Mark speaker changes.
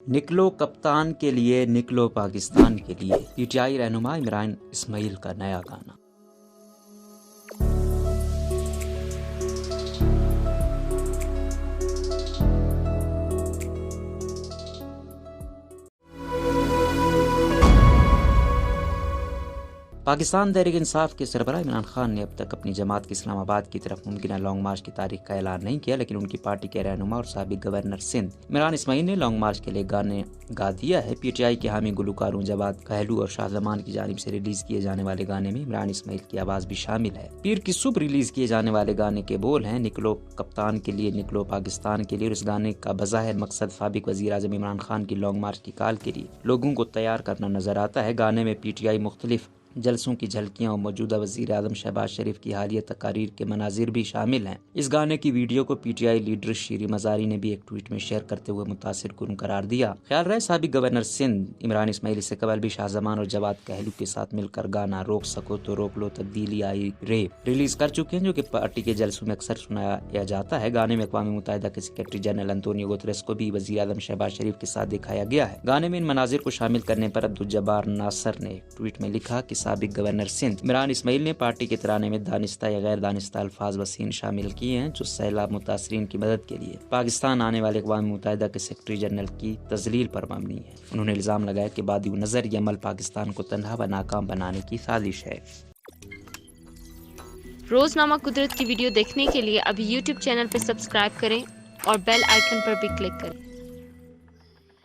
Speaker 1: निकलो कप्तान के लिए, निकलो पाकिस्तान के लिए। पीटीआई रहनुमा इमरान इस्माइल का नया गाना। पाकिस्तान तहरीक इंसाफ के सरबराह इमरान खान ने अब तक अपनी जमात की इस्लामाबाद की तरफ मुमकिन लॉन्ग मार्च की तारीख का ऐलान नहीं किया, लेकिन उनकी पार्टी के रहनुमा और साबिक गवर्नर सिंध इमरान इस्माइल ने लॉन्ग मार्च के लिए गाने गा दिया है। पीटीआई के हामी गुलकारों जवाद कहलू और शाहजमान की जानिब से रिलीज किए जाने वाले गाने में इमरान इस्माइल की आवाज भी शामिल है। पीर की सुबह रिलीज किए जाने वाले गाने के बोल हैं, निकलो कप्तान के लिए, निकलो पाकिस्तान के लिए। और इस गाने का बज़ाहिर मकसद साबिक वज़ीर आज़म इमरान खान की लॉन्ग मार्च की काल के लिए लोगों को तैयार करना नजर आता है। गाने में पीटीआई मुख्तलिफ जलसों की झलकियां और मौजूदा वज़ीर आज़म शहबाज शरीफ की हालिया तकारीर के मनाजिर भी शामिल हैं। इस गाने की वीडियो को पीटीआई लीडर शीरी मज़ारी ने भी एक ट्वीट में शेयर करते हुए मुतासिर कुन करार दिया। ख्याल रहे साबिक गवर्नर सिंध इमरान इस्माइल से कबल भी शाहजमान और जवाद कहलू के साथ मिलकर गाना रोक सको तो रोक लो तब्दीली आई रे रिलीज कर चुके हैं, जो कि पार्टी के जलसों में अक्सर सुनाया जाता है। गाने में अक़वाम मुत्तहिदा के सेक्रेटरी जनरल अंतोनियो गुतरेस को भी वज़ीर आज़म शहबाज शरीफ के साथ दिखाया गया है। गाने में इन मनाजिर को शामिल करने पर अब्दुल जब्बार नासर ने ट्वीट में लिखा कि साबिक गवर्नर सिंध इमरान इस्माइल ने पार्टी के तराने में दानिस्ता या गैर दानिस्ता अल्फाज वसीन शामिल किए हैं, जो सैलाब मुतासरीन की मदद के लिए पाकिस्तान आने वाले अक़वाम मुत्तहिदा के सेक्रेटरी जनरल की तजलील पर मबनी है। उन्होंने इल्जाम लगाया कि बादी नजर ये अमल पाकिस्तान को तन्हा व नाकाम बनाने की साजिश है।
Speaker 2: रोजनामा कुदरत की वीडियो देखने के लिए अभी YouTube चैनल पर सब्सक्राइब करें और बेल आइकन पर भी क्लिक करें।